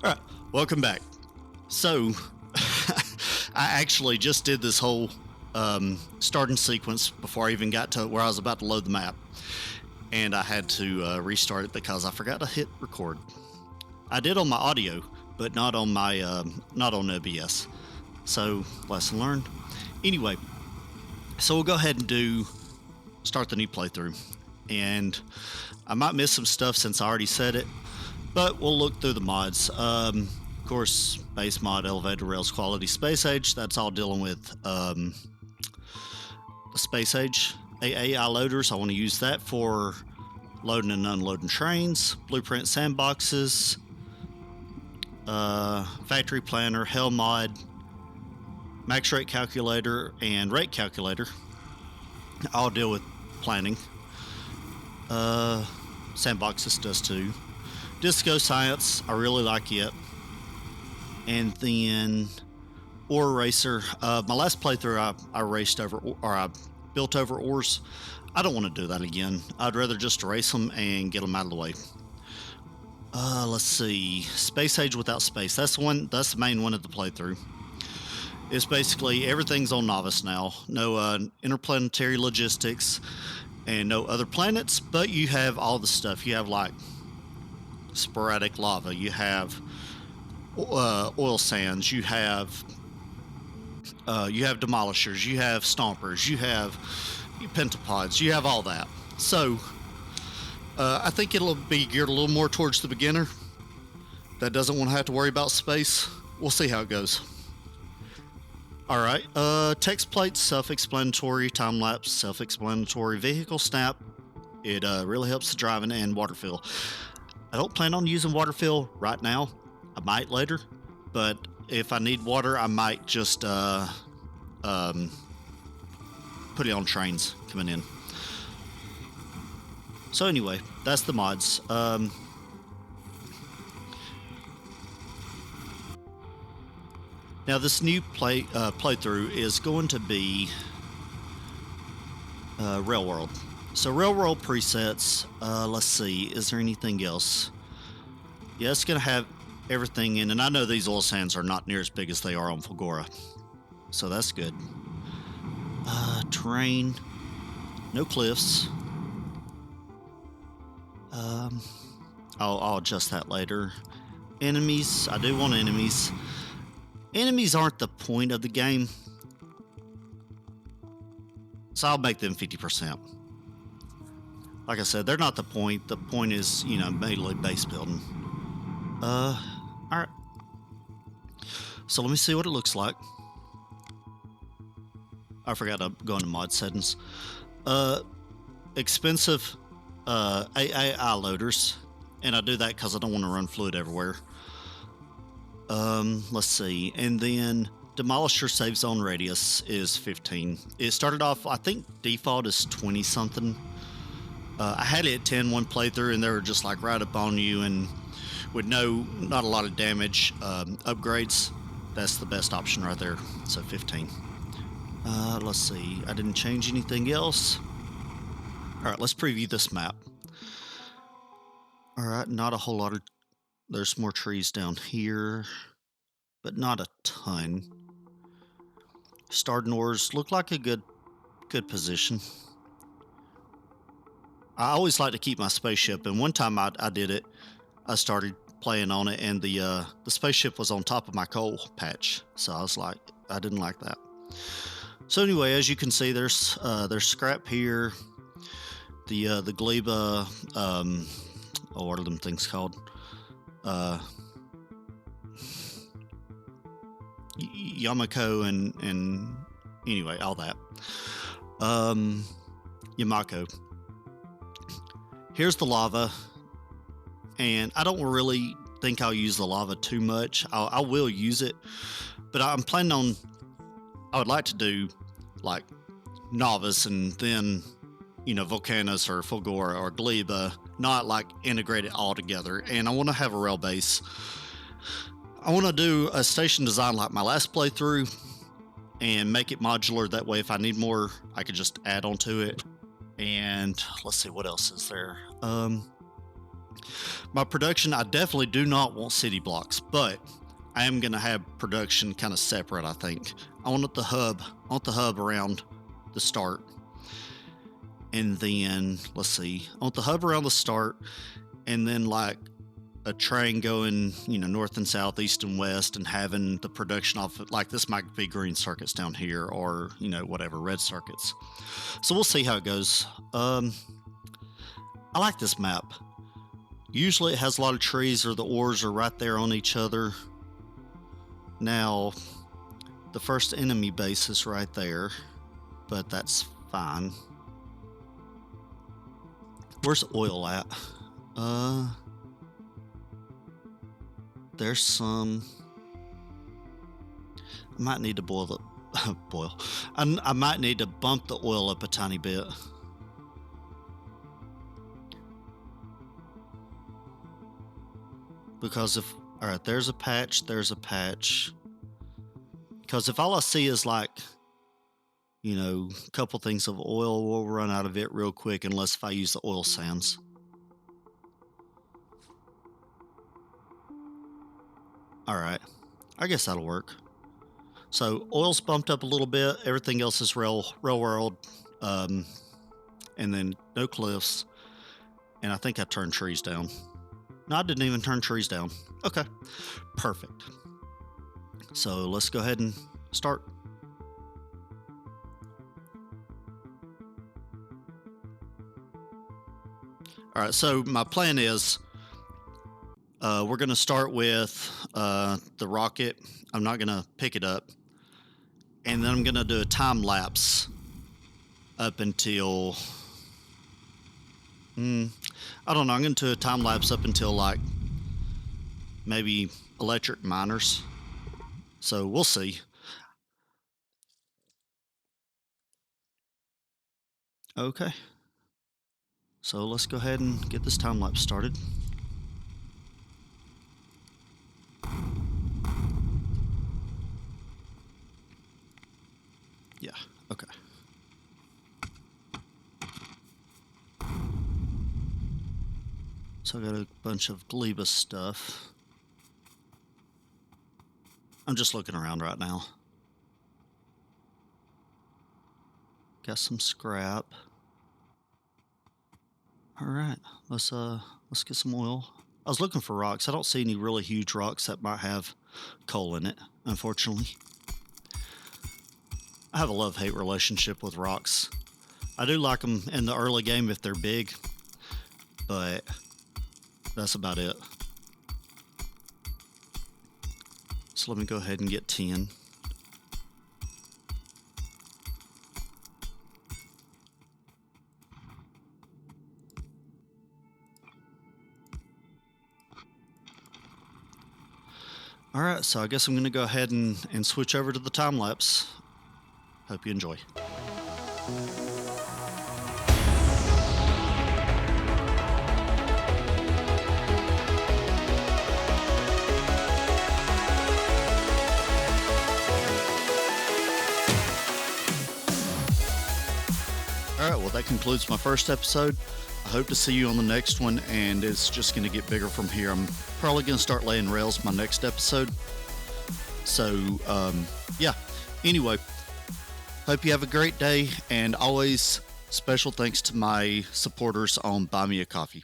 All right, welcome back. So, I actually just did this whole starting sequence before I even got to where I was about to load the map, and I had to restart it because I forgot to hit record. I did on my audio, but not on my not on OBS. So, lesson learned. Anyway, so we'll go ahead and start the new playthrough, and I might miss some stuff since I already said it. But we'll look through the mods. Of course, base mod, elevator rails, quality, space age. That's all dealing with the space age. AI loaders, I want to use that for loading and unloading trains. Blueprint sandboxes. Factory planner, hell mod, max rate calculator, and rate calculator. All deal with planning. Sandboxes does too. Disco Science, I really like it. And then Ore Racer. My last playthrough, I raced over, or I built over ores. I don't want to do that again. I'd rather just erase them and get them out of the way. Let's see. Space Age without space. That's the main one of the playthrough. It's basically everything's on Nauvis now. No interplanetary logistics and no other planets, but you have all the stuff. You have like sporadic lava, you have oil sands, you have demolishers, you have stompers, you have pentapods, you have all that. So I think it'll be geared a little more towards the beginner that doesn't want to have to worry about space. We'll see how it goes. Alright, text plates, self-explanatory, time-lapse, self-explanatory, vehicle snap. It really helps the driving, and water fill. I don't plan on using water fill right now. I might later, but if I need water, I might just put it on trains coming in. So anyway, that's the mods. Now this new playthrough is going to be Rail World. So Rail World presets, let's see, is there anything else? Yeah, it's going to have everything in, and I know these oil sands are not near as big as they are on Fulgora, so that's good. Terrain, no cliffs. I'll adjust that later. Enemies, I do want enemies. Enemies aren't the point of the game, so I'll make them 50%. Like I said, they're not the point. The point is, mainly base building. Alright. So let me see what it looks like. I forgot to go into mod settings. Expensive AI loaders. And I do that because I don't want to run fluid everywhere. Let's see. And then Demolisher save zone radius is 15. It started off, I think default is 20 something. I had it at 10 one playthrough, and they were just like right up on you, and with not a lot of damage. Upgrades, that's the best option right there. So 15. Let's see. I didn't change anything else. All right, let's preview this map. All right, not a whole lot of. There's more trees down here, but not a ton. Starting ores look like a good position. I always like to keep my spaceship, and one time I did it. I started playing on it, and the spaceship was on top of my coal patch, so I was like, I didn't like that. So anyway, as you can see, there's scrap here. The gleba, what are them things called? Yamako and anyway, all that. Yamako. Here's the lava, and I don't really think I'll use the lava too much. I will use it, but I'm planning on. I would like to do like Nauvis and then Volcanus or Fulgora or Gleba, not like integrate it all together. And I want to have a rail base. I want to do a station design like my last playthrough and make it modular. That way, if I need more, I could just add on to it. And let's see, what else is there? My production, I definitely do not want city blocks, but I am going to have production kind of separate, I think. I want the hub around the start. And then, let's see, I want the hub around the start, and then like a train going, north and south, east and west, and having the production off it. Like this might be green circuits down here, or, whatever, red circuits. So we'll see how it goes. I like this map. Usually it has a lot of trees, or the ores are right there on each other. Now, the first enemy base is right there, but that's fine. Where's oil at? There's some. I might need to I might need to bump the oil up a tiny bit. Because alright, there's a patch. Because if all I see is like, a couple things of oil, we'll run out of it real quick unless if I use the oil sands. Alright, I guess that'll work. So oil's bumped up a little bit, everything else is real world, and then no cliffs, and I think I turned trees down. No, I didn't even turn trees down. Okay, perfect. So let's go ahead and start. All right, so my plan is we're going to start with the rocket. I'm not going to pick it up. And then I'm going to do a time lapse up until... I don't know. I'm going to do a time lapse up until like maybe electric miners. So we'll see. Okay. So let's go ahead and get this time lapse started. Yeah, okay. So I got a bunch of Gleba stuff. I'm just looking around right now. Got some scrap. All right, let's get some oil. I was looking for rocks. I don't see any really huge rocks that might have coal in it, unfortunately. I have a love-hate relationship with rocks. I do like them in the early game if they're big, but that's about it. So let me go ahead and get 10. All right, so I guess I'm going to go ahead and switch over to the time lapse. Hope you enjoy. All right, well, that concludes my first episode. I hope to see you on the next one, and it's just going to get bigger from here. I'm probably going to start laying rails my next episode. So, yeah. Anyway, hope you have a great day, and always special thanks to my supporters on Buy Me a Coffee.